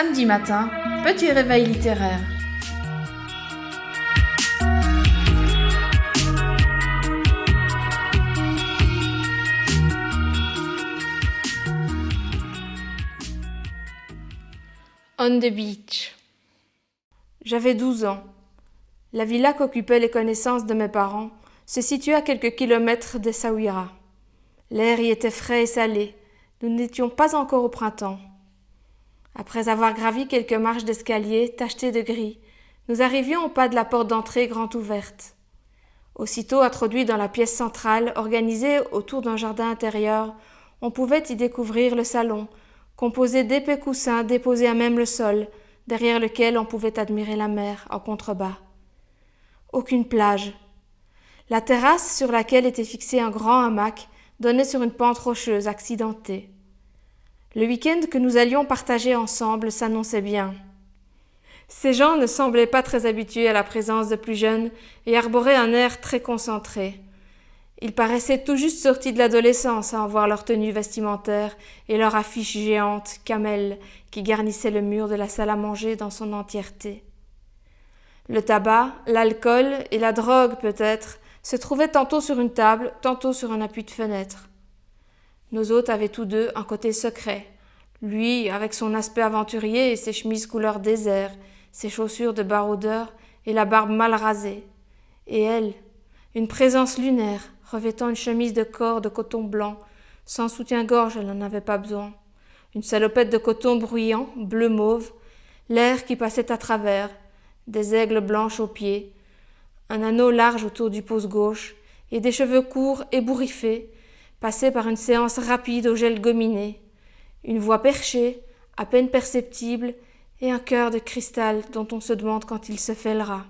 Samedi matin, petit réveil littéraire. On the beach. J'avais 12 ans. La villa qu'occupaient les connaissances de mes parents se situait à quelques kilomètres d'Essaouira. L'air y était frais et salé. Nous n'étions pas encore au printemps. Après avoir gravi quelques marches d'escalier tachetées de gris, nous arrivions au pas de la porte d'entrée grande ouverte. Aussitôt introduits dans la pièce centrale, organisée autour d'un jardin intérieur, on pouvait y découvrir le salon, composé d'épais coussins déposés à même le sol, derrière lequel on pouvait admirer la mer en contrebas. Aucune plage. La terrasse sur laquelle était fixé un grand hamac donnait sur une pente rocheuse accidentée. Le week-end que nous allions partager ensemble s'annonçait bien. Ces gens ne semblaient pas très habitués à la présence de plus jeunes et arboraient un air très concentré. Ils paraissaient tout juste sortis de l'adolescence à en voir leur tenue vestimentaire et leur affiche géante, camel, qui garnissait le mur de la salle à manger dans son entièreté. Le tabac, l'alcool et la drogue peut-être se trouvaient tantôt sur une table, tantôt sur un appui de fenêtre. Nos hôtes avaient tous deux un côté secret. Lui, avec son aspect aventurier et ses chemises couleur désert, ses chaussures de baroudeur et la barbe mal rasée. Et elle, une présence lunaire, revêtant une chemise de corps de coton blanc, sans soutien-gorge, elle n'en avait pas besoin. Une salopette de coton bruyant, bleu-mauve, l'air qui passait à travers, des aigles blanches aux pieds, un anneau large autour du pouce gauche et des cheveux courts ébouriffés, passés par une séance rapide au gel gominé, une voix perchée, à peine perceptible, et un cœur de cristal dont on se demande quand il se fêlera.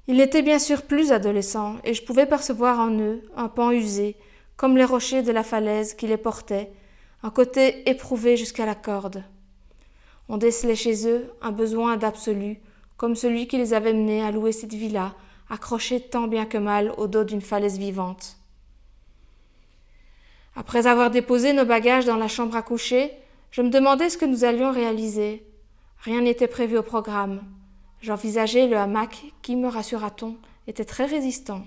Ils n'étaient bien sûr plus adolescents, et je pouvais percevoir en eux un pan usé, comme les rochers de la falaise qui les portaient, un côté éprouvé jusqu'à la corde. On décelait chez eux un besoin d'absolu, comme celui qui les avait menés à louer cette villa, accrochée tant bien que mal au dos d'une falaise vivante. Après avoir déposé nos bagages dans la chambre à coucher, je me demandais ce que nous allions réaliser. Rien n'était prévu au programme. J'envisageais le hamac qui, me rassura-t-on, était très résistant.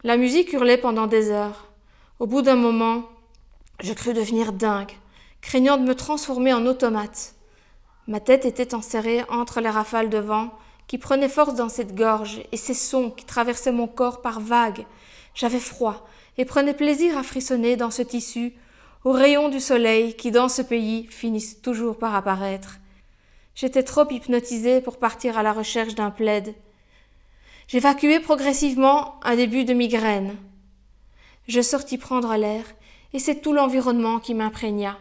La musique hurlait pendant des heures. Au bout d'un moment, je crus devenir dingue, craignant de me transformer en automate. Ma tête était enserrée entre les rafales de vent qui prenaient force dans cette gorge et ces sons qui traversaient mon corps par vagues. J'avais froid et prenais plaisir à frissonner dans ce tissu, aux rayons du soleil qui, dans ce pays, finissent toujours par apparaître. J'étais trop hypnotisée pour partir à la recherche d'un plaid. J'évacuai progressivement un début de migraine. Je sortis prendre l'air, et c'est tout l'environnement qui m'imprégna.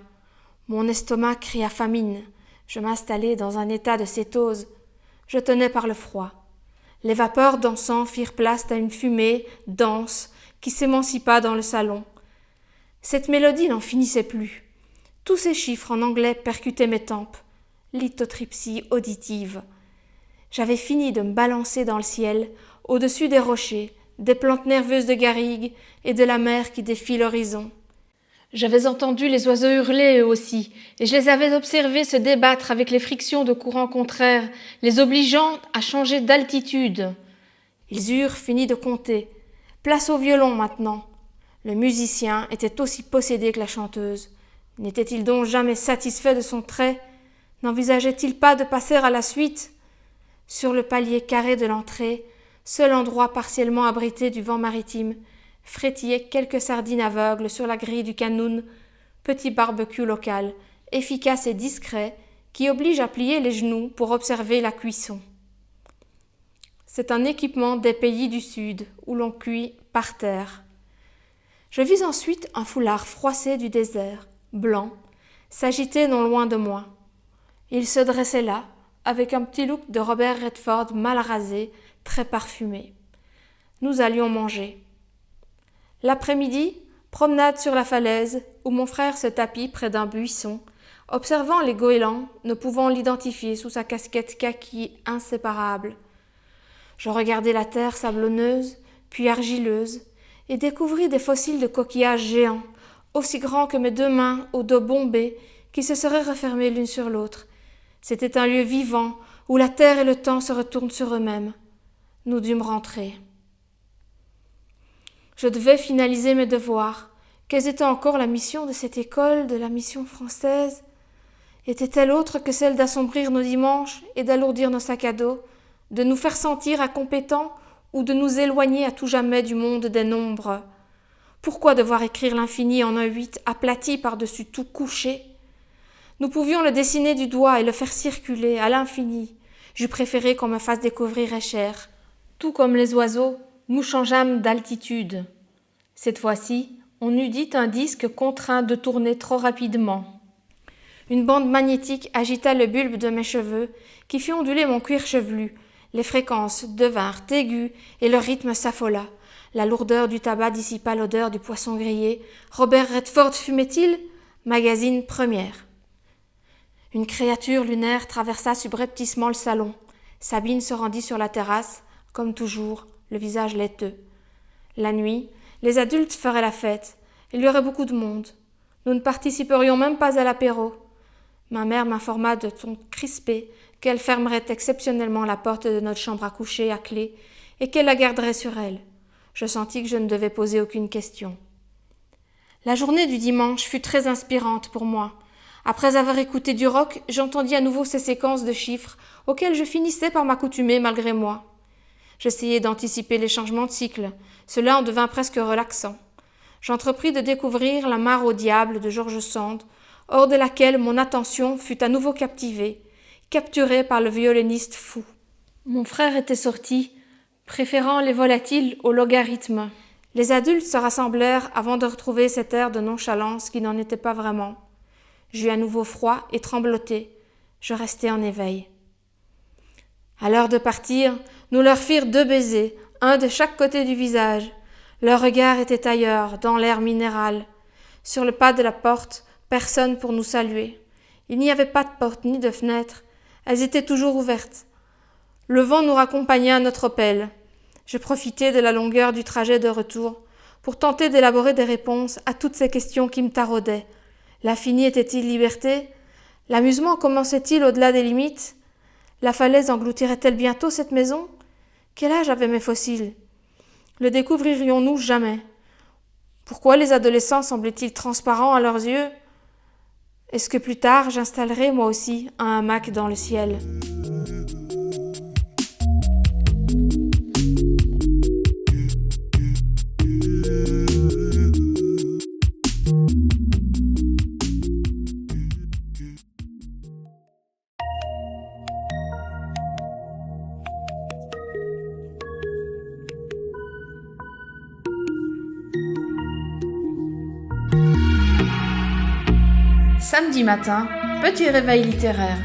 Mon estomac cria famine. Je m'installai dans un état de cétose. Je tenais par le froid. Les vapeurs d'encens firent place à une fumée dense qui s'émancipa dans le salon. Cette mélodie n'en finissait plus. Tous ces chiffres en anglais percutaient mes tempes. Lithotripsie auditive. J'avais fini de me balancer dans le ciel, au-dessus des rochers, des plantes nerveuses de garrigues et de la mer qui défie l'horizon. J'avais entendu les oiseaux hurler eux aussi, et je les avais observés se débattre avec les frictions de courants contraires, les obligeant à changer d'altitude. Ils eurent fini de compter. Place au violon maintenant. Le musicien était aussi possédé que la chanteuse. N'était-il donc jamais satisfait de son trait? N'envisageait-il pas de passer à la suite? Sur le palier carré de l'entrée, seul endroit partiellement abrité du vent maritime, frétillaient quelques sardines aveugles sur la grille du canoun, petit barbecue local, efficace et discret, qui oblige à plier les genoux pour observer la cuisson. C'est un équipement des pays du Sud, où l'on cuit par terre. Je vis ensuite un foulard froissé du désert, blanc, s'agiter non loin de moi. Il se dressait là, avec un petit look de Robert Redford mal rasé, très parfumé. Nous allions manger. L'après-midi, promenade sur la falaise, où mon frère se tapit près d'un buisson, observant les goélands, ne pouvant l'identifier sous sa casquette kaki inséparable. Je regardai la terre sablonneuse, puis argileuse, et découvris des fossiles de coquillages géants, aussi grands que mes 2 mains au dos bombé, qui se seraient refermées l'une sur l'autre. C'était un lieu vivant, où la terre et le temps se retournent sur eux-mêmes. Nous dûmes rentrer. Je devais finaliser mes devoirs. Quelle était encore la mission de cette école, de la mission française? Était-elle autre que celle d'assombrir nos dimanches et d'alourdir nos sacs à dos, de nous faire sentir incompétents ou de nous éloigner à tout jamais du monde des nombres? Pourquoi devoir écrire l'infini en un 8 aplati par-dessus tout couché? Nous pouvions le dessiner du doigt et le faire circuler à l'infini. J'eus préféré qu'on me fasse découvrir Escher. Tout comme les oiseaux, nous changeâmes d'altitude. Cette fois-ci, on eût dit un disque contraint de tourner trop rapidement. Une bande magnétique agita le bulbe de mes cheveux, qui fit onduler mon cuir chevelu. Les fréquences devinrent aiguës et le rythme s'affola. La lourdeur du tabac dissipa l'odeur du poisson grillé. Robert Redford fumait-il? Magazine première. Une créature lunaire traversa subrepticement le salon. Sabine se rendit sur la terrasse, comme toujours, le visage laiteux. La nuit, les adultes feraient la fête. Il y aurait beaucoup de monde. Nous ne participerions même pas à l'apéro. Ma mère m'informa de ton crispé qu'elle fermerait exceptionnellement la porte de notre chambre à coucher à clé et qu'elle la garderait sur elle. Je sentis que je ne devais poser aucune question. La journée du dimanche fut très inspirante pour moi. Après avoir écouté du rock, j'entendis à nouveau ces séquences de chiffres auxquelles je finissais par m'accoutumer malgré moi. J'essayais d'anticiper les changements de cycle. Cela en devint presque relaxant. J'entrepris de découvrir La mare au diable de George Sand, hors de laquelle mon attention fut à nouveau captivée, capturée par le violoniste fou. Mon frère était sorti, préférant les volatiles au logarithme. Les adultes se rassemblèrent avant de retrouver cet air de nonchalance qui n'en était pas vraiment. J'eus à nouveau froid et trembloté. Je restai en éveil. À l'heure de partir, nous leur firent 2 baisers, un de chaque côté du visage. Leur regard était ailleurs, dans l'air minéral. Sur le pas de la porte, personne pour nous saluer. Il n'y avait pas de porte ni de fenêtre. Elles étaient toujours ouvertes. Le vent nous raccompagnait à notre pelle. Je profitai de la longueur du trajet de retour pour tenter d'élaborer des réponses à toutes ces questions qui me taraudaient. L'infini était-il liberté? L'amusement commençait-il au-delà des limites? La falaise engloutirait-elle bientôt cette maison? Quel âge avaient mes fossiles? Le découvririons-nous jamais? Pourquoi les adolescents semblaient-ils transparents à leurs yeux? Est-ce que plus tard j'installerai moi aussi un hamac dans le ciel? Samedi matin, petit réveil littéraire.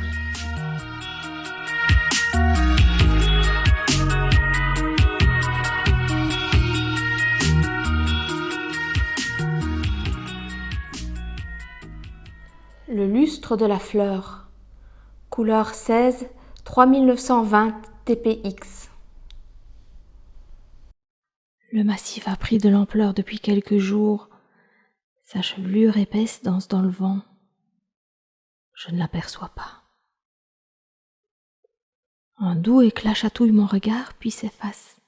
Le lustre de la fleur. Couleur 16, 3920 TPX. Le massif a pris de l'ampleur depuis quelques jours. Sa chevelure épaisse danse dans le vent. Je ne l'aperçois pas. Un doux éclat chatouille mon regard, puis s'efface.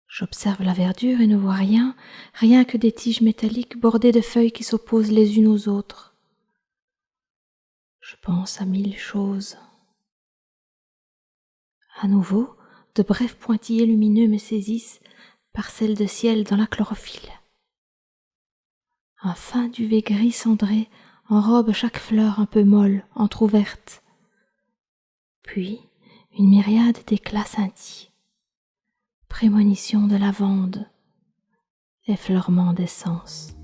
J'observe la verdure et ne vois rien, rien que des tiges métalliques bordées de feuilles qui s'opposent les unes aux autres. Je pense à 1000 choses. À nouveau, de brefs pointillés lumineux me saisissent, parcelles de ciel dans la chlorophylle. Un fin duvet gris cendré enrobe chaque fleur un peu molle, entr'ouverte. Puis, une myriade d'éclats scintillent. Prémonition de lavande, effleurement d'essence.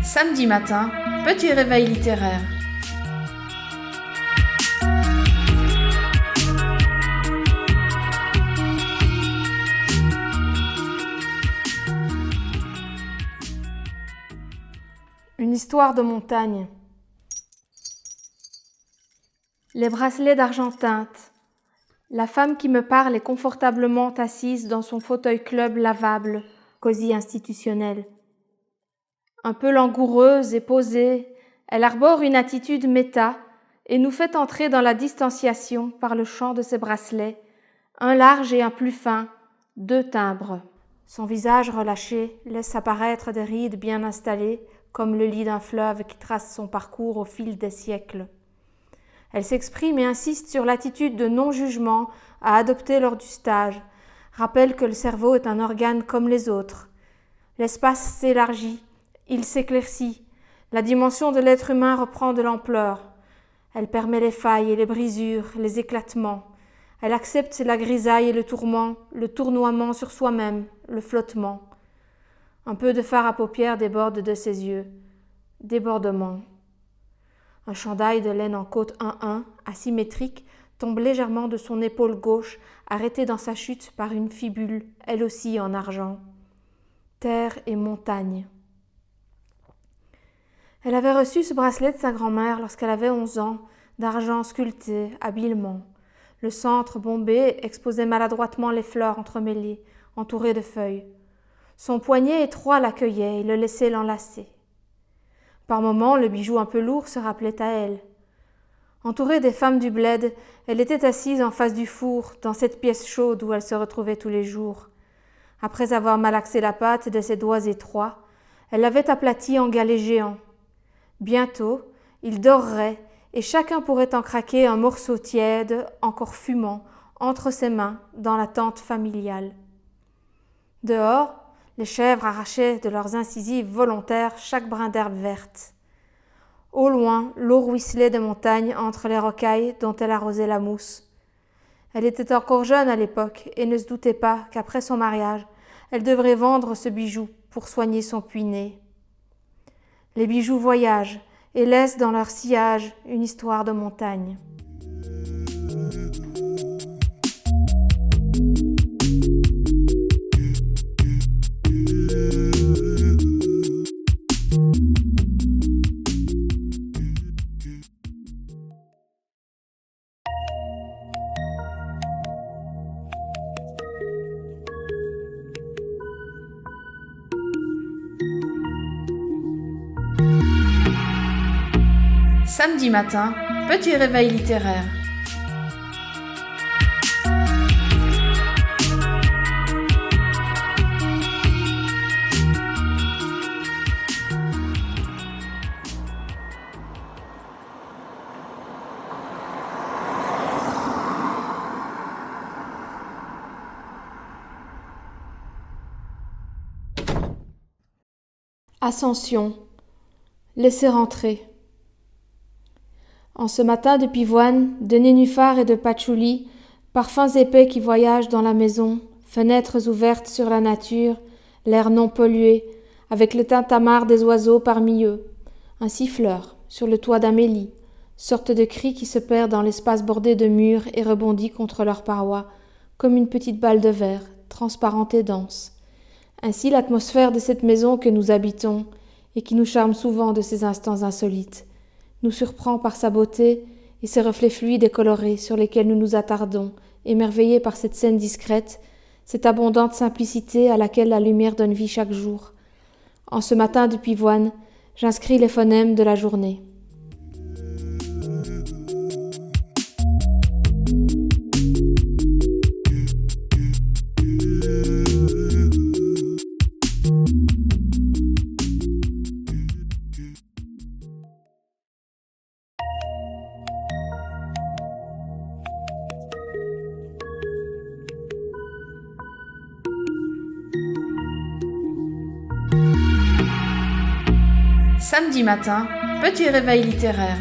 Samedi matin, petit réveil littéraire. Une histoire de montagne. Les bracelets d'argent teinte. La femme qui me parle est confortablement assise dans son fauteuil club lavable, cosy institutionnel. Un peu langoureuse et posée, elle arbore une attitude méta et nous fait entrer dans la distanciation par le chant de ses bracelets, un large et un plus fin, 2 timbres. Son visage relâché laisse apparaître des rides bien installées, comme le lit d'un fleuve qui trace son parcours au fil des siècles. Elle s'exprime et insiste sur l'attitude de non-jugement à adopter lors du stage, rappelle que le cerveau est un organe comme les autres. L'espace s'élargit, il s'éclaircit, la dimension de l'être humain reprend de l'ampleur. Elle permet les failles et les brisures, les éclatements. Elle accepte la grisaille et le tourment, le tournoiement sur soi-même, le flottement. Un peu de fard à paupières déborde de ses yeux. Débordement. Un chandail de laine en côte 1-1, asymétrique, tombe légèrement de son épaule gauche, arrêtée dans sa chute par une fibule, elle aussi en argent. Terre et montagne. Elle avait reçu ce bracelet de sa grand-mère lorsqu'elle avait 11 ans, d'argent sculpté, habilement. Le centre bombé exposait maladroitement les fleurs entremêlées, entourées de feuilles. Son poignet étroit l'accueillait et le laissait l'enlacer. Par moments, le bijou un peu lourd se rappelait à elle. Entourée des femmes du bled, elle était assise en face du four, dans cette pièce chaude où elle se retrouvait tous les jours. Après avoir malaxé la pâte de ses doigts étroits, elle l'avait aplatie en galet géant. Bientôt, il dorerait et chacun pourrait en craquer un morceau tiède, encore fumant, entre ses mains, dans la tente familiale. Dehors, les chèvres arrachaient de leurs incisives volontaires chaque brin d'herbe verte. Au loin, l'eau ruisselait des montagnes entre les rocailles dont elle arrosait la mousse. Elle était encore jeune à l'époque et ne se doutait pas qu'après son mariage, elle devrait vendre ce bijou pour soigner son puits-né. Les bijoux voyagent et laissent dans leur sillage une histoire de montagne. Samedi matin, petit réveil littéraire. Ascension. Laissez rentrer. En ce matin de pivoine, de nénuphar et de patchouli, parfums épais qui voyagent dans la maison, fenêtres ouvertes sur la nature, l'air non pollué, avec le tintamarre des oiseaux parmi eux, un siffleur sur le toit d'Amélie, sorte de cri qui se perd dans l'espace bordé de murs et rebondit contre leurs parois, comme une petite balle de verre, transparente et dense. Ainsi l'atmosphère de cette maison que nous habitons, et qui nous charme souvent de ces instants insolites, nous surprend par sa beauté et ses reflets fluides et colorés sur lesquels nous nous attardons, émerveillés par cette scène discrète, cette abondante simplicité à laquelle la lumière donne vie chaque jour. En ce matin de pivoine, j'inscris les phonèmes de la journée. Samedi matin, petit réveil littéraire.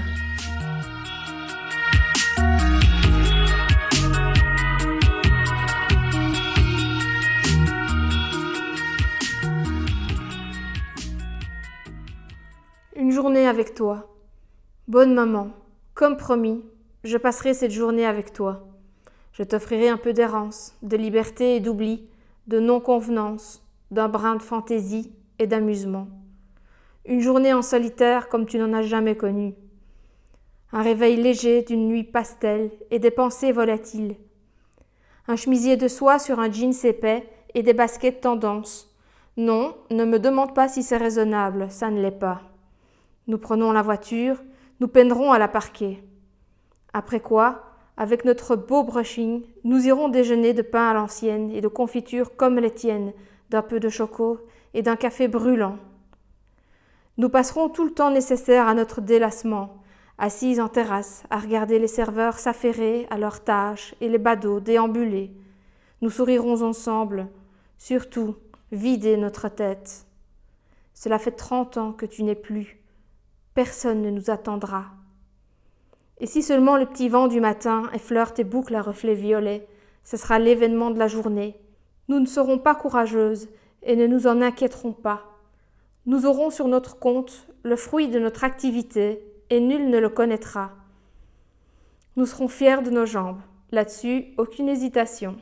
Une journée avec toi. Bonne maman, comme promis, je passerai cette journée avec toi. Je t'offrirai un peu d'errance, de liberté et d'oubli, de non-convenance, d'un brin de fantaisie et d'amusement. une journée en solitaire comme tu n'en as jamais connue. Un réveil léger d'une nuit pastel et des pensées volatiles. Un chemisier de soie sur un jeans épais et des baskets tendance. Non, ne me demande pas si c'est raisonnable, ça ne l'est pas. Nous prenons la voiture, nous peinerons à la parquer. Après quoi, avec notre beau brushing, nous irons déjeuner de pain à l'ancienne et de confiture comme les tiennes, d'un peu de choco et d'un café brûlant. Nous passerons tout le temps nécessaire à notre délassement, assises en terrasse, à regarder les serveurs s'affairer à leurs tâches et les badauds déambuler. Nous sourirons ensemble, surtout vider notre tête. Cela fait 30 ans que tu n'es plus. Personne ne nous attendra. Et si seulement le petit vent du matin effleure tes boucles à reflets violets, ce sera l'événement de la journée. Nous ne serons pas courageuses et ne nous en inquiéterons pas. Nous aurons sur notre compte le fruit de notre activité et nul ne le connaîtra. Nous serons fiers de nos jambes. Là-dessus, aucune hésitation.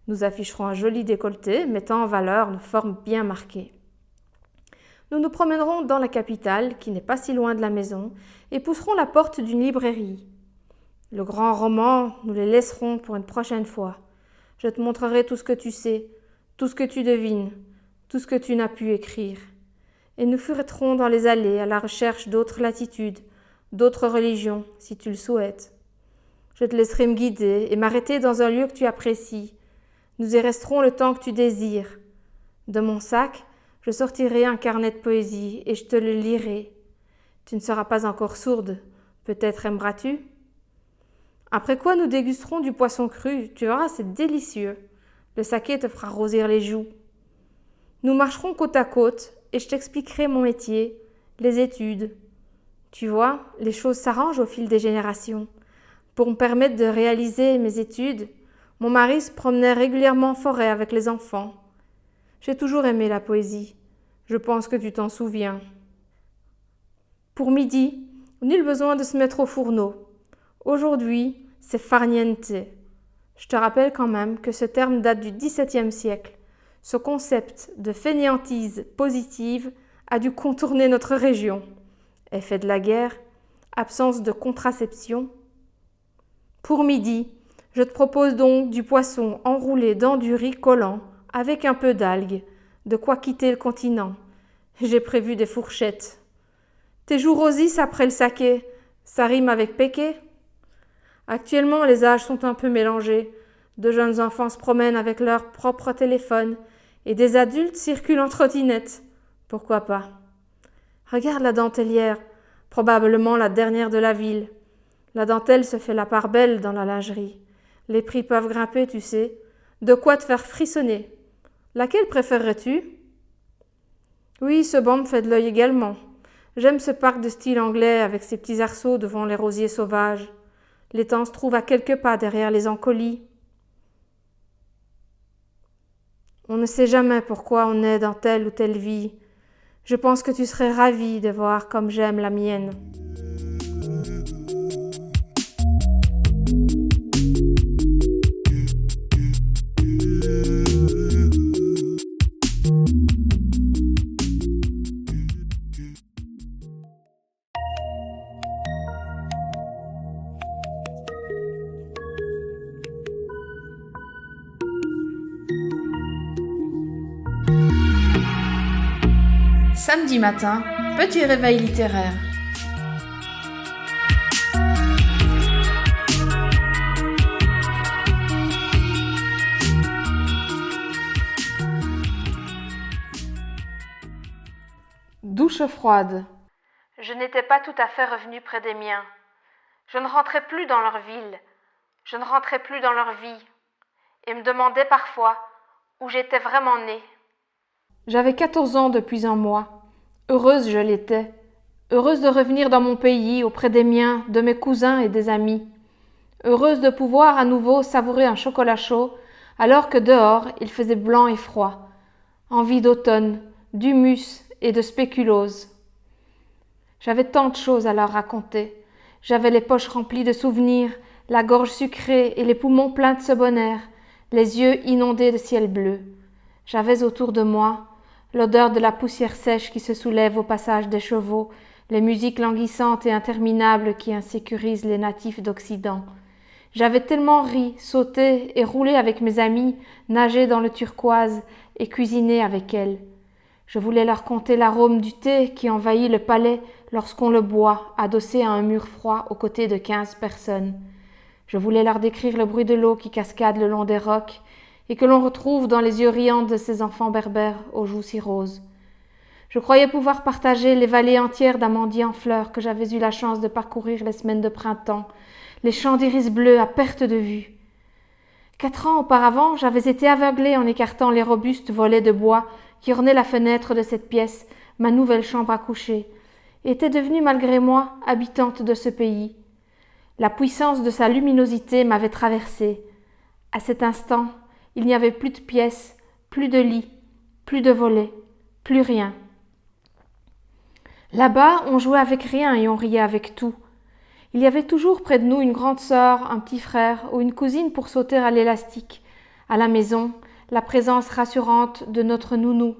Nous afficherons un joli décolleté mettant en valeur nos formes bien marquées. Nous nous promènerons dans la capitale, qui n'est pas si loin de la maison, et pousserons la porte d'une librairie. Le grand roman, nous les laisserons pour une prochaine fois. Je te montrerai tout ce que tu sais, tout ce que tu devines, tout ce que tu n'as pu écrire. Et nous fureterons dans les allées à la recherche d'autres latitudes, d'autres religions, si tu le souhaites. Je te laisserai me guider et m'arrêter dans un lieu que tu apprécies. Nous y resterons le temps que tu désires. De mon sac, je sortirai un carnet de poésie et je te le lirai. Tu ne seras pas encore sourde, peut-être aimeras-tu? Après quoi nous dégusterons du poisson cru, tu verras, c'est délicieux. Le saké te fera rosir les joues. Nous marcherons côte à côte et je t'expliquerai mon métier, les études. Tu vois, les choses s'arrangent au fil des générations. Pour me permettre de réaliser mes études, mon mari se promenait régulièrement en forêt avec les enfants. J'ai toujours aimé la poésie. Je pense que tu t'en souviens. Pour midi, nul besoin de se mettre au fourneau. Aujourd'hui, c'est farniente. Je te rappelle quand même que ce terme date du XVIIe siècle. Ce concept de fainéantise positive a dû contourner notre région. Effet de la guerre, absence de contraception. Pour midi, je te propose donc du poisson enroulé dans du riz collant avec un peu d'algues, de quoi quitter le continent. J'ai prévu des fourchettes. Tes joues rosissent après le saké, ça rime avec péké. Actuellement, les âges sont un peu mélangés. De jeunes enfants se promènent avec leur propre téléphone et des adultes circulent en trottinette. Pourquoi pas? Regarde la dentelière, probablement la dernière de la ville. La dentelle se fait la part belle dans la lingerie. Les prix peuvent grimper, tu sais. De quoi te faire frissonner. Laquelle préférerais-tu? Oui, ce banc me fait de l'œil également. J'aime ce parc de style anglais avec ses petits arceaux devant les rosiers sauvages. L'étang se trouve à quelques pas derrière les encolis. On ne sait jamais pourquoi on est dans telle ou telle vie. Je pense que tu serais ravie de voir comme j'aime la mienne. Samedi matin, petit réveil littéraire. Douche froide. Je n'étais pas tout à fait revenue près des miens. Je ne rentrais plus dans leur ville. Je ne rentrais plus dans leur vie. Et me demandais parfois où j'étais vraiment née. J'avais 14 ans depuis un mois. Heureuse je l'étais. Heureuse de revenir dans mon pays, auprès des miens, de mes cousins et des amis. Heureuse de pouvoir à nouveau savourer un chocolat chaud, alors que dehors il faisait blanc et froid. Envie d'automne, d'humus et de spéculose. J'avais tant de choses à leur raconter. J'avais les poches remplies de souvenirs, la gorge sucrée et les poumons pleins de ce bonheur, les yeux inondés de ciel bleu. J'avais autour de moi l'odeur de la poussière sèche qui se soulève au passage des chevaux, les musiques languissantes et interminables qui insécurisent les natifs d'Occident. J'avais tellement ri, sauté et roulé avec mes amis, nagé dans le turquoise et cuisiné avec elles. Je voulais leur conter l'arôme du thé qui envahit le palais lorsqu'on le boit, adossé à un mur froid aux côtés de 15 personnes. Je voulais leur décrire le bruit de l'eau qui cascade le long des rocs et que l'on retrouve dans les yeux riants de ces enfants berbères aux joues si roses. Je croyais pouvoir partager les vallées entières d'amandiers en fleurs que j'avais eu la chance de parcourir les semaines de printemps, les champs d'iris bleus à perte de vue. 4 ans auparavant, j'avais été aveuglée en écartant les robustes volets de bois qui ornaient la fenêtre de cette pièce, ma nouvelle chambre à coucher, et était devenue malgré moi habitante de ce pays. La puissance de sa luminosité m'avait traversée. À cet instant, il n'y avait plus de pièces, plus de lits, plus de volets, plus rien. Là-bas, on jouait avec rien et on riait avec tout. Il y avait toujours près de nous une grande sœur, un petit frère ou une cousine pour sauter à l'élastique. À la maison, la présence rassurante de notre nounou.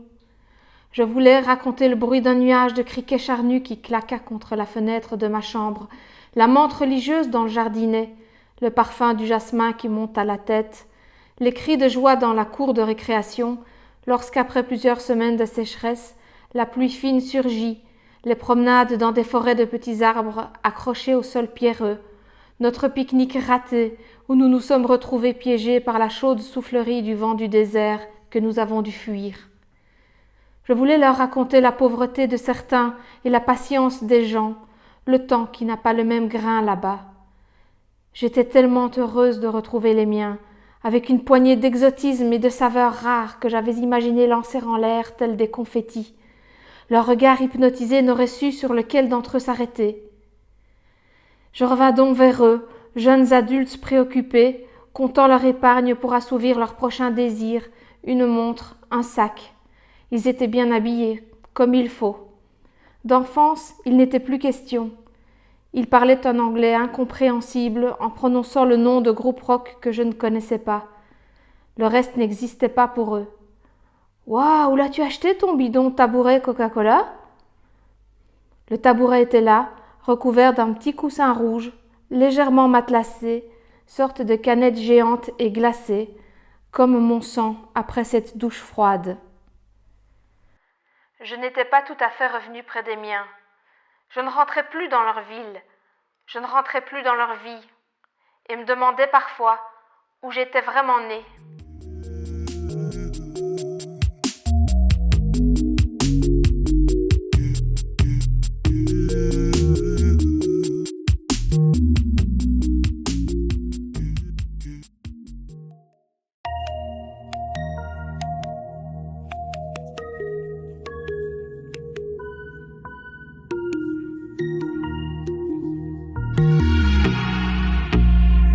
Je voulais raconter le bruit d'un nuage de criquets charnus qui claqua contre la fenêtre de ma chambre, la menthe religieuse dans le jardinet, le parfum du jasmin qui monte à la tête, les cris de joie dans la cour de récréation, lorsqu'après plusieurs semaines de sécheresse, la pluie fine surgit, les promenades dans des forêts de petits arbres accrochés au sol pierreux, notre pique-nique raté où nous nous sommes retrouvés piégés par la chaude soufflerie du vent du désert que nous avons dû fuir. Je voulais leur raconter la pauvreté de certains et la patience des gens, le temps qui n'a pas le même grain là-bas. J'étais tellement heureuse de retrouver les miens, avec une poignée d'exotisme et de saveurs rares que j'avais imaginé lancer en l'air tels des confettis. Leur regard hypnotisé n'aurait su sur lequel d'entre eux s'arrêter. Je revins donc vers eux, jeunes adultes préoccupés, comptant leur épargne pour assouvir leur prochain désir, une montre, un sac. Ils étaient bien habillés, comme il faut. D'enfance, il n'était plus question. Ils parlaient un anglais incompréhensible en prononçant le nom de groupes rock que je ne connaissais pas. Le reste n'existait pas pour eux. « Waouh, où l'as-tu acheté ton bidon tabouret Coca-Cola ?» Le tabouret était là, recouvert d'un petit coussin rouge, légèrement matelassé, sorte de canette géante et glacée, comme mon sang après cette douche froide. Je n'étais pas tout à fait revenue près des miens. Je ne rentrais plus dans leur ville, je ne rentrais plus dans leur vie, et me demandais parfois où j'étais vraiment née.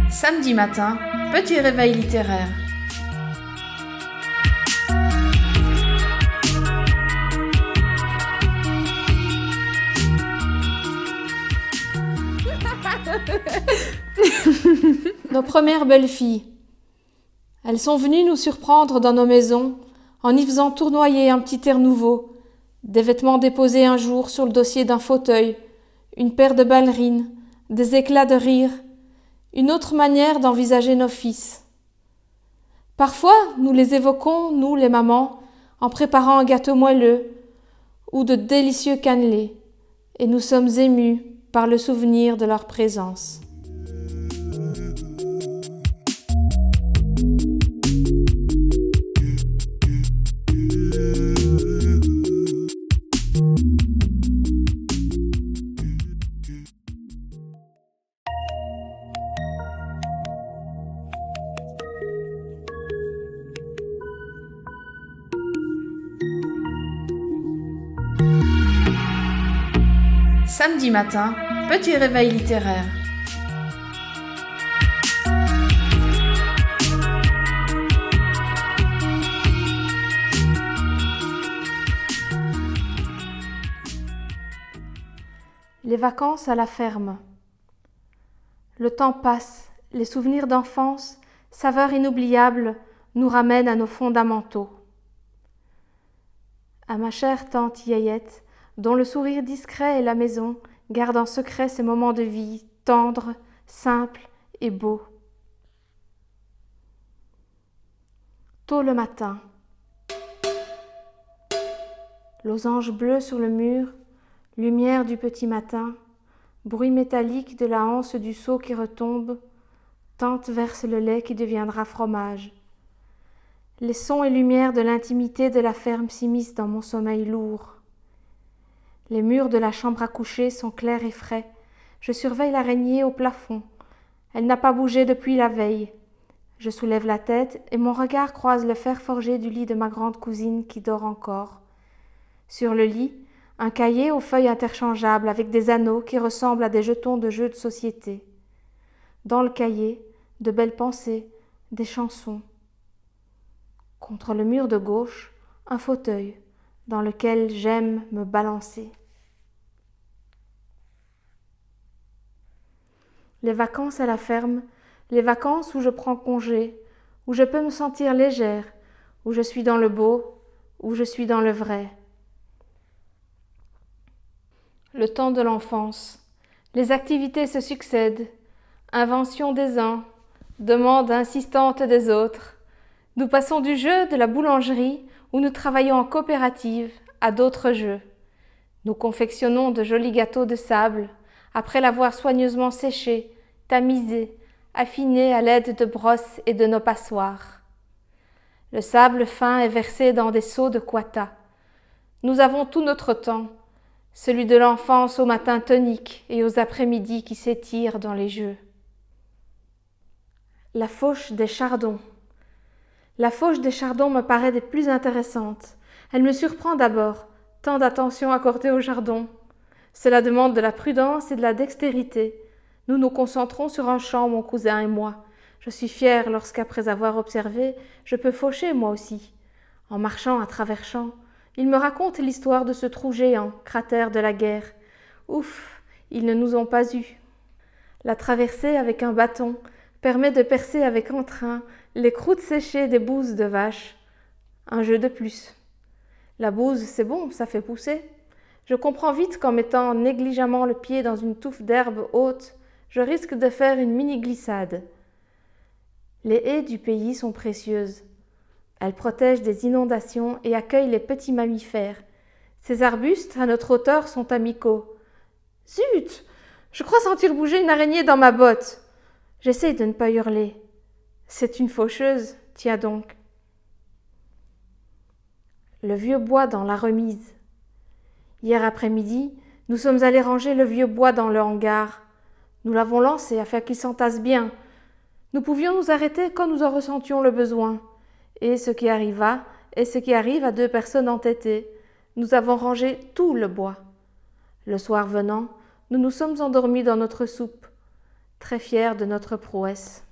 Samedi matin, petit réveil littéraire. Nos premières belles filles. Elles sont venues nous surprendre dans nos maisons en y faisant tournoyer un petit air nouveau, des vêtements déposés un jour sur le dossier d'un fauteuil, une paire de ballerines, des éclats de rire, une autre manière d'envisager nos fils. Parfois, nous les évoquons, nous les mamans, en préparant un gâteau moelleux ou de délicieux cannelés, et nous sommes émus par le souvenir de leur présence. Samedi matin, petit réveil littéraire. Les vacances à la ferme. Le temps passe, les souvenirs d'enfance, saveurs inoubliables, nous ramènent à nos fondamentaux. À ma chère tante Yayette, dont le sourire discret et la maison gardent en secret ces moments de vie tendres, simples et beaux. Tôt le matin. Losange bleu sur le mur, lumière du petit matin, bruit métallique de la anse du seau qui retombe, tante verse le lait qui deviendra fromage. Les sons et lumières de l'intimité de la ferme s'immiscent dans mon sommeil lourd. Les murs de la chambre à coucher sont clairs et frais. Je surveille l'araignée au plafond. Elle n'a pas bougé depuis la veille. Je soulève la tête et mon regard croise le fer forgé du lit de ma grande cousine qui dort encore. Sur le lit, un cahier aux feuilles interchangeables avec des anneaux qui ressemblent à des jetons de jeux de société. Dans le cahier, de belles pensées, des chansons. Contre le mur de gauche, un fauteuil dans lequel j'aime me balancer. Les vacances à la ferme, les vacances où je prends congé, où je peux me sentir légère, où je suis dans le beau, où je suis dans le vrai. Le temps de l'enfance, les activités se succèdent, inventions des uns, demandes insistantes des autres. Nous passons du jeu de la boulangerie, où nous travaillons en coopérative, à d'autres jeux. Nous confectionnons de jolis gâteaux de sable, après l'avoir soigneusement séché, tamisé, affiné à l'aide de brosses et de nos passoires. Le sable fin est versé dans des seaux de couata. Nous avons tout notre temps, celui de l'enfance aux matins toniques et aux après-midi qui s'étirent dans les jeux. La fauche des chardons. La fauche des chardons me paraît des plus intéressantes. Elle me surprend d'abord, tant d'attention accordée au jardin. Cela demande de la prudence et de la dextérité. Nous nous concentrons sur un champ, mon cousin et moi. Je suis fière lorsqu'après avoir observé, je peux faucher moi aussi. En marchant à travers champs, il me raconte l'histoire de ce trou géant, cratère de la guerre. Ouf, ils ne nous ont pas eus. La traversée avec un bâton permet de percer avec entrain les croûtes séchées des bouses de vache. Un jeu de plus. La bouse, c'est bon, ça fait pousser. Je comprends vite qu'en mettant négligemment le pied dans une touffe d'herbe haute, je risque de faire une mini-glissade. Les haies du pays sont précieuses. Elles protègent des inondations et accueillent les petits mammifères. Ces arbustes, à notre hauteur, sont amicaux. Zut! Je crois sentir bouger une araignée dans ma botte. J'essaye de ne pas hurler. C'est une faucheuse, tiens donc. Le vieux bois dans la remise. Hier après-midi, nous sommes allés ranger le vieux bois dans le hangar. Nous l'avons lancé afin qu'il s'entasse bien. Nous pouvions nous arrêter quand nous en ressentions le besoin. Et ce qui arriva, et ce qui arrive à deux personnes entêtées. Nous avons rangé tout le bois. Le soir venant, nous nous sommes endormis dans notre soupe, très fiers de notre prouesse.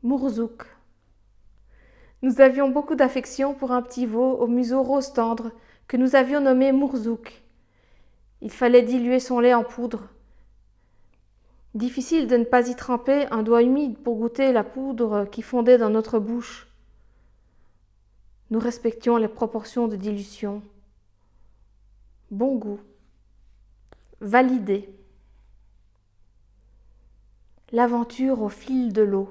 Mourzouk. Nous avions beaucoup d'affection pour un petit veau au museau rose tendre que nous avions nommé Mourzouk. Il fallait diluer son lait en poudre. Difficile de ne pas y tremper un doigt humide pour goûter la poudre qui fondait dans notre bouche. Nous respections les proportions de dilution. Bon goût. Validé. L'aventure au fil de l'eau.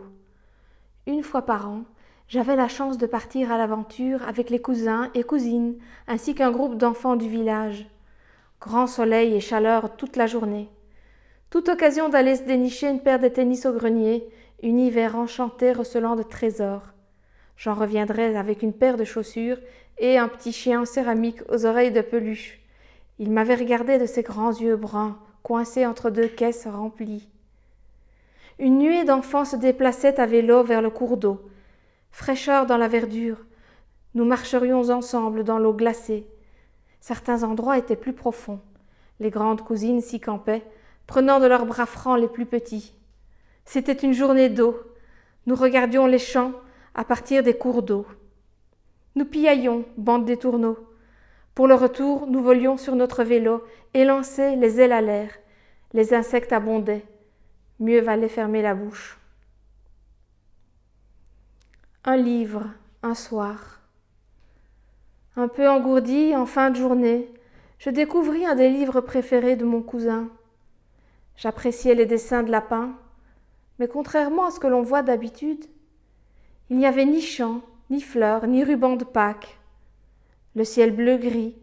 Une fois par an, j'avais la chance de partir à l'aventure avec les cousins et cousines, ainsi qu'un groupe d'enfants du village. Grand soleil et chaleur toute la journée. Toute occasion d'aller se dénicher une paire de tennis au grenier, univers enchanté recelant de trésors. J'en reviendrais avec une paire de chaussures et un petit chien en céramique aux oreilles de peluche. Il m'avait regardé de ses grands yeux bruns, coincés entre deux caisses remplies. Une nuée d'enfants se déplaçait à vélo vers le cours d'eau. Fraîcheur dans la verdure, nous marcherions ensemble dans l'eau glacée. Certains endroits étaient plus profonds. Les grandes cousines s'y campaient, prenant de leurs bras francs les plus petits. C'était une journée d'eau. Nous regardions les champs à partir des cours d'eau. Nous piaillions, bande des tourneaux. Pour le retour, nous volions sur notre vélo, élancés les ailes à l'air. Les insectes abondaient. Mieux valait fermer la bouche. Un livre, un soir. Un peu engourdi, en fin de journée, je découvris un des livres préférés de mon cousin. J'appréciais les dessins de lapins, mais contrairement à ce que l'on voit d'habitude, il n'y avait ni champs, ni fleurs, ni rubans de Pâques. Le ciel bleu-gris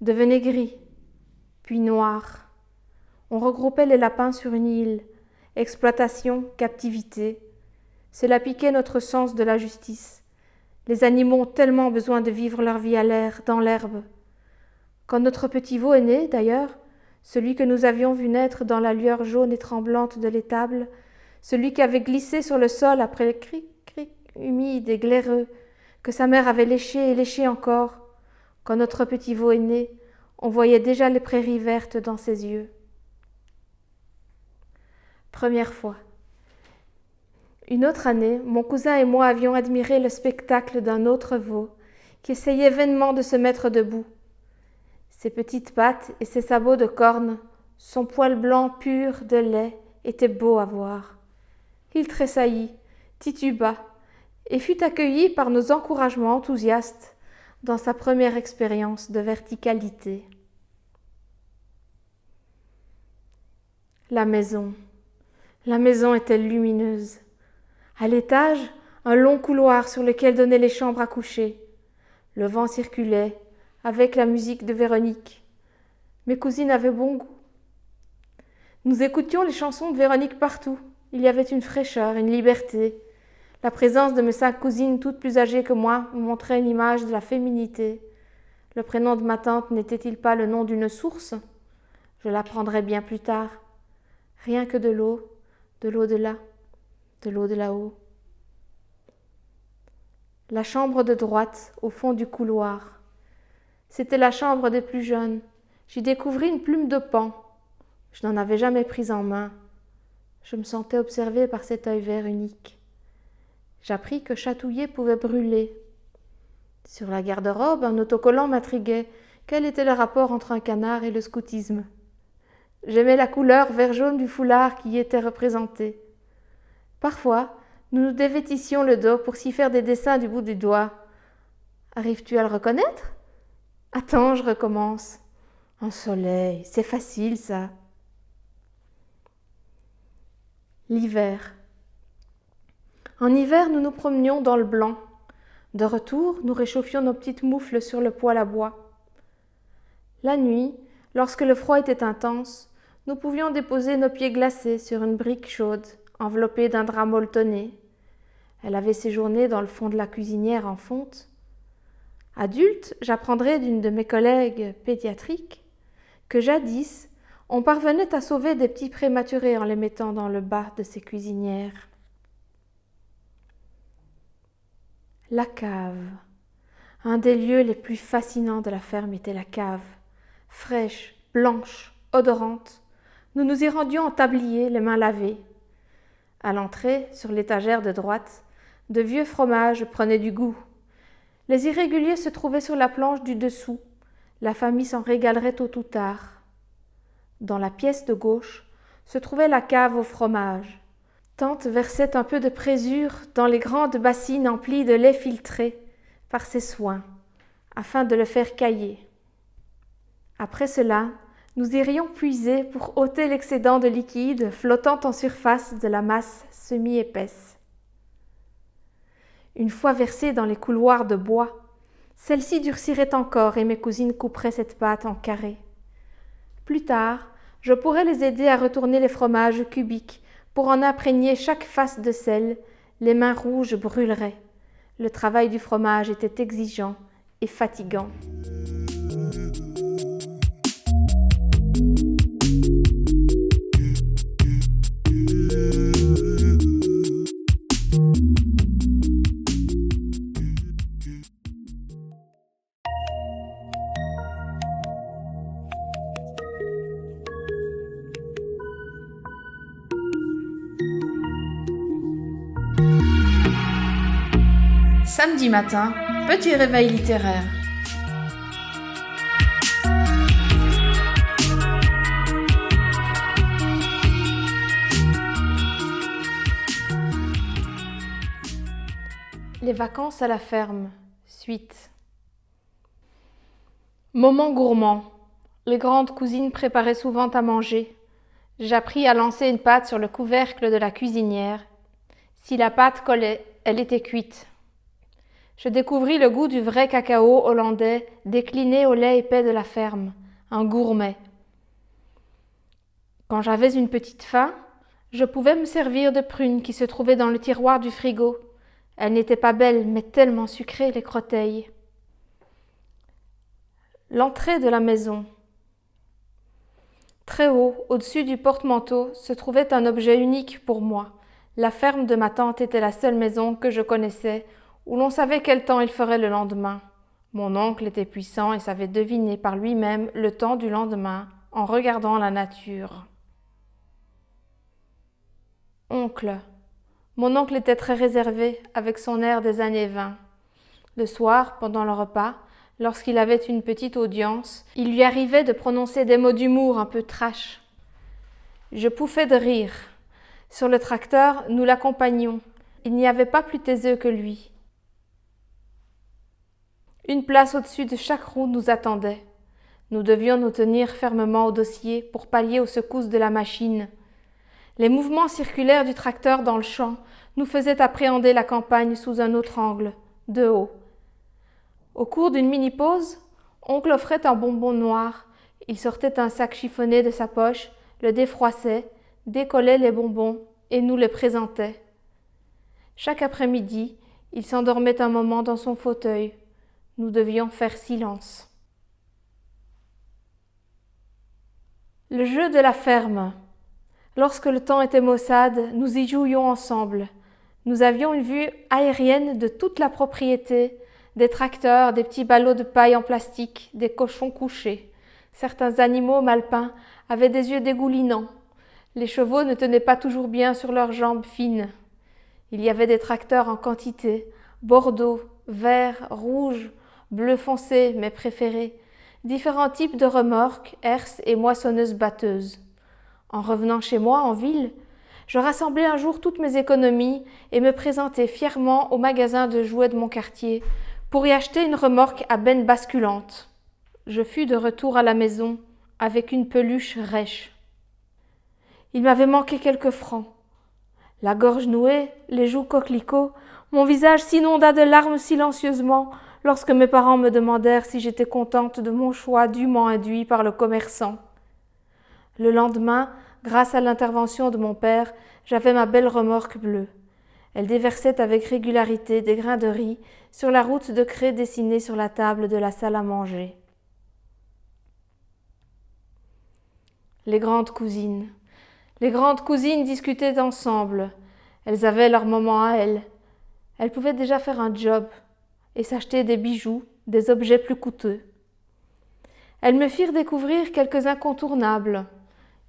devenait gris, puis noir. On regroupait les lapins sur une île. Exploitation, captivité. Cela piquait notre sens de la justice. Les animaux ont tellement besoin de vivre leur vie à l'air, dans l'herbe. Quand notre petit veau est né, d'ailleurs, celui que nous avions vu naître dans la lueur jaune et tremblante de l'étable, celui qui avait glissé sur le sol après le cric-cric humide et glaireux, que sa mère avait léché et léché encore, quand notre petit veau est né, on voyait déjà les prairies vertes dans ses yeux. Première fois. Une autre année, mon cousin et moi avions admiré le spectacle d'un autre veau qui essayait vainement de se mettre debout. Ses petites pattes et ses sabots de corne, son poil blanc pur de lait, étaient beaux à voir. Il tressaillit, tituba, et fut accueilli par nos encouragements enthousiastes dans sa première expérience de verticalité. La maison était lumineuse. À l'étage, un long couloir sur lequel donnaient les chambres à coucher. Le vent circulait, avec la musique de Véronique. Mes cousines avaient bon goût. Nous écoutions les chansons de Véronique partout. Il y avait une fraîcheur, une liberté. La présence de mes 5 cousines, toutes plus âgées que moi, me montrait une image de la féminité. Le prénom de ma tante n'était-il pas le nom d'une source? Je l'apprendrai bien plus tard. Rien que de l'eau de là, de l'eau de là-haut. La chambre de droite, au fond du couloir. C'était la chambre des plus jeunes. J'y découvris une plume de paon. Je n'en avais jamais prise en main. Je me sentais observée par cet œil vert unique. J'appris que chatouiller pouvait brûler. Sur la garde-robe, un autocollant m'intriguait. Quel était le rapport entre un canard et le scoutisme? J'aimais la couleur vert-jaune du foulard qui y était représenté. Parfois, nous nous dévêtissions le dos pour s'y faire des dessins du bout du doigt. Arrives-tu à le reconnaître? Attends, je recommence. Un soleil, c'est facile ça. L'hiver. En hiver, nous nous promenions dans le blanc. De retour, nous réchauffions nos petites moufles sur le poêle à bois. La nuit, lorsque le froid était intense, nous pouvions déposer nos pieds glacés sur une brique chaude, enveloppée d'un drap molletonné. Elle avait séjourné dans le fond de la cuisinière en fonte. Adulte, j'apprendrai d'une de mes collègues pédiatriques que jadis, on parvenait à sauver des petits prématurés en les mettant dans le bas de ces cuisinières. La cave. Un des lieux les plus fascinants de la ferme était la cave. Fraîche, blanche, odorante, nous nous y rendions en tablier, les mains lavées. À l'entrée, sur l'étagère de droite, de vieux fromages prenaient du goût. Les irréguliers se trouvaient sur la planche du dessous. La famille s'en régalerait tôt ou tard. Dans la pièce de gauche se trouvait la cave au fromage. Tante versait un peu de présure dans les grandes bassines emplies de lait filtré par ses soins, afin de le faire cailler. Après cela, nous irions puiser pour ôter l'excédent de liquide flottant en surface de la masse semi-épaisse. Une fois versée dans les couloirs de bois, celle-ci durcirait encore et mes cousines couperaient cette pâte en carrés. Plus tard, je pourrais les aider à retourner les fromages cubiques pour en imprégner chaque face de sel. Les mains rouges brûleraient. Le travail du fromage était exigeant et fatigant. Samedi matin, petit réveil littéraire. Les vacances à la ferme, suite. Moment gourmand. Les grandes cousines préparaient souvent à manger. J'appris à lancer une pâte sur le couvercle de la cuisinière. Si la pâte collait, elle était cuite. Je découvris le goût du vrai cacao hollandais décliné au lait épais de la ferme, un gourmet. Quand j'avais une petite faim, je pouvais me servir de prunes qui se trouvaient dans le tiroir du frigo. Elles n'étaient pas belles, mais tellement sucrées, les croteilles. L'entrée de la maison. Très haut, au-dessus du porte-manteau, se trouvait un objet unique pour moi. La ferme de ma tante était la seule maison que je connaissais où l'on savait quel temps il ferait le lendemain. Mon oncle était puissant et savait deviner par lui-même le temps du lendemain en regardant la nature. Oncle. Mon oncle était très réservé, avec son air des années 20. Le soir, pendant le repas, lorsqu'il avait une petite audience, il lui arrivait de prononcer des mots d'humour un peu trash. Je pouffais de rire. Sur le tracteur, nous l'accompagnions. Il n'y avait pas plus taiseux que lui. Une place au-dessus de chaque roue nous attendait. Nous devions nous tenir fermement au dossier pour pallier aux secousses de la machine. Les mouvements circulaires du tracteur dans le champ nous faisaient appréhender la campagne sous un autre angle, de haut. Au cours d'une mini-pause, oncle offrait un bonbon noir. Il sortait un sac chiffonné de sa poche, le défroissait, décollait les bonbons et nous les présentait. Chaque après-midi, il s'endormait un moment dans son fauteuil. Nous devions faire silence. Le jeu de la ferme. Lorsque le temps était maussade, nous y jouions ensemble. Nous avions une vue aérienne de toute la propriété, des tracteurs, des petits ballots de paille en plastique, des cochons couchés. Certains animaux mal peints avaient des yeux dégoulinants. Les chevaux ne tenaient pas toujours bien sur leurs jambes fines. Il y avait des tracteurs en quantité, bordeaux, verts, rouges, bleu foncé, mes préférés, différents types de remorques, herses et moissonneuses-batteuses. En revenant chez moi, en ville, je rassemblai un jour toutes mes économies et me présentai fièrement au magasin de jouets de mon quartier pour y acheter une remorque à benne basculante. Je fus de retour à la maison avec une peluche rêche. Il m'avait manqué quelques francs. La gorge nouée, les joues coquelicots, mon visage s'inonda de larmes silencieusement lorsque mes parents me demandèrent si j'étais contente de mon choix dûment induit par le commerçant. Le lendemain, grâce à l'intervention de mon père, j'avais ma belle remorque bleue. Elle déversait avec régularité des grains de riz sur la route de craie dessinée sur la table de la salle à manger. Les grandes cousines. Les grandes cousines discutaient ensemble. Elles avaient leur moment à elles. Elles pouvaient déjà faire un job et s'acheter des bijoux, des objets plus coûteux. Elles me firent découvrir quelques incontournables.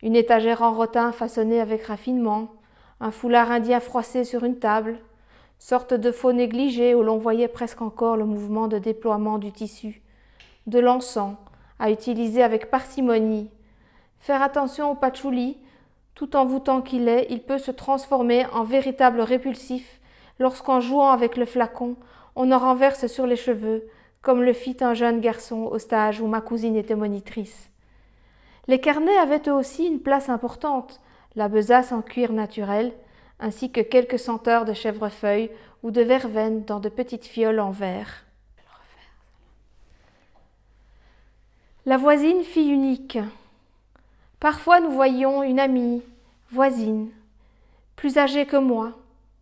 Une étagère en rotin façonnée avec raffinement, un foulard indien froissé sur une table, sorte de faux négligé où l'on voyait presque encore le mouvement de déploiement du tissu, de l'encens à utiliser avec parcimonie. Faire attention au patchouli, tout envoûtant qu'il est, il peut se transformer en véritable répulsif lorsqu'en jouant avec le flacon, on en renverse sur les cheveux, comme le fit un jeune garçon au stage où ma cousine était monitrice. Les carnets avaient eux aussi une place importante, la besace en cuir naturel, ainsi que quelques senteurs de chèvrefeuille ou de verveine dans de petites fioles en verre. La voisine fille unique. Parfois nous voyions une amie, voisine, plus âgée que moi,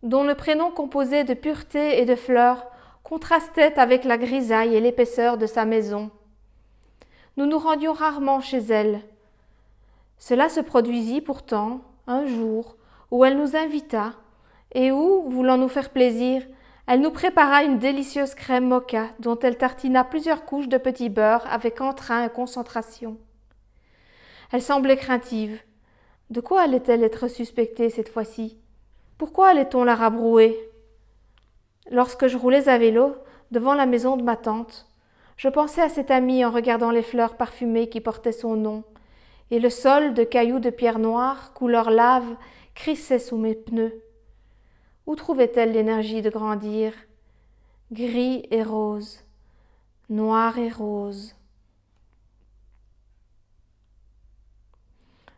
dont le prénom composé de pureté et de fleurs contrastait avec la grisaille et l'épaisseur de sa maison. Nous nous rendions rarement chez elle. Cela se produisit pourtant un jour où elle nous invita et où, voulant nous faire plaisir, elle nous prépara une délicieuse crème moka dont elle tartina plusieurs couches de petit beurre avec entrain et concentration. Elle semblait craintive. De quoi allait-elle être suspectée cette fois-ci? Pourquoi allait-on la rabrouer? Lorsque je roulais à vélo devant la maison de ma tante, je pensais à cette amie en regardant les fleurs parfumées qui portaient son nom, et le sol de cailloux de pierre noire, couleur lave, crissait sous mes pneus. Où trouvait-elle l'énergie de grandir? Gris et rose, noir et rose.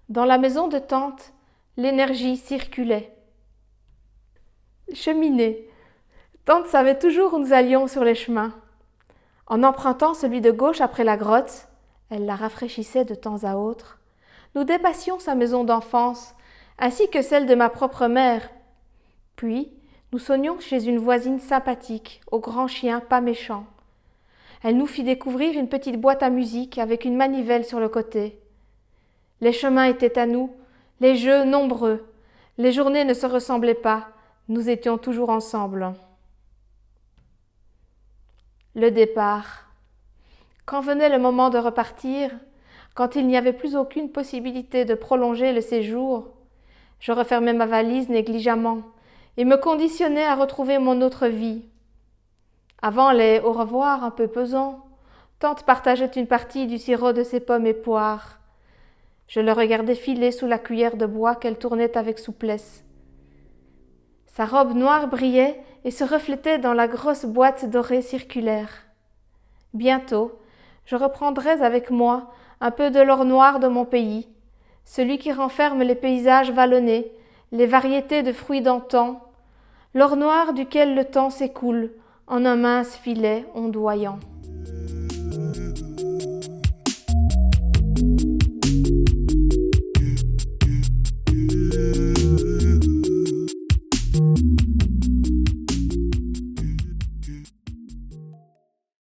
Dans la maison de tante, l'énergie circulait. Cheminée. Tante savait toujours où nous allions sur les chemins. En empruntant celui de gauche après la grotte, elle la rafraîchissait de temps à autre, nous dépassions sa maison d'enfance, ainsi que celle de ma propre mère. Puis, nous sonnions chez une voisine sympathique, au grand chien pas méchant. Elle nous fit découvrir une petite boîte à musique avec une manivelle sur le côté. Les chemins étaient à nous, les jeux nombreux, les journées ne se ressemblaient pas, nous étions toujours ensemble. Le départ. Quand venait le moment de repartir, quand il n'y avait plus aucune possibilité de prolonger le séjour, je refermais ma valise négligemment et me conditionnais à retrouver mon autre vie. Avant les au revoir un peu pesants, tante partageait une partie du sirop de ses pommes et poires. Je le regardais filer sous la cuillère de bois qu'elle tournait avec souplesse. Sa robe noire brillait et se reflétait dans la grosse boîte dorée circulaire. Bientôt, je reprendrais avec moi un peu de l'or noir de mon pays, celui qui renferme les paysages vallonnés, les variétés de fruits d'antan, l'or noir duquel le temps s'écoule en un mince filet ondoyant.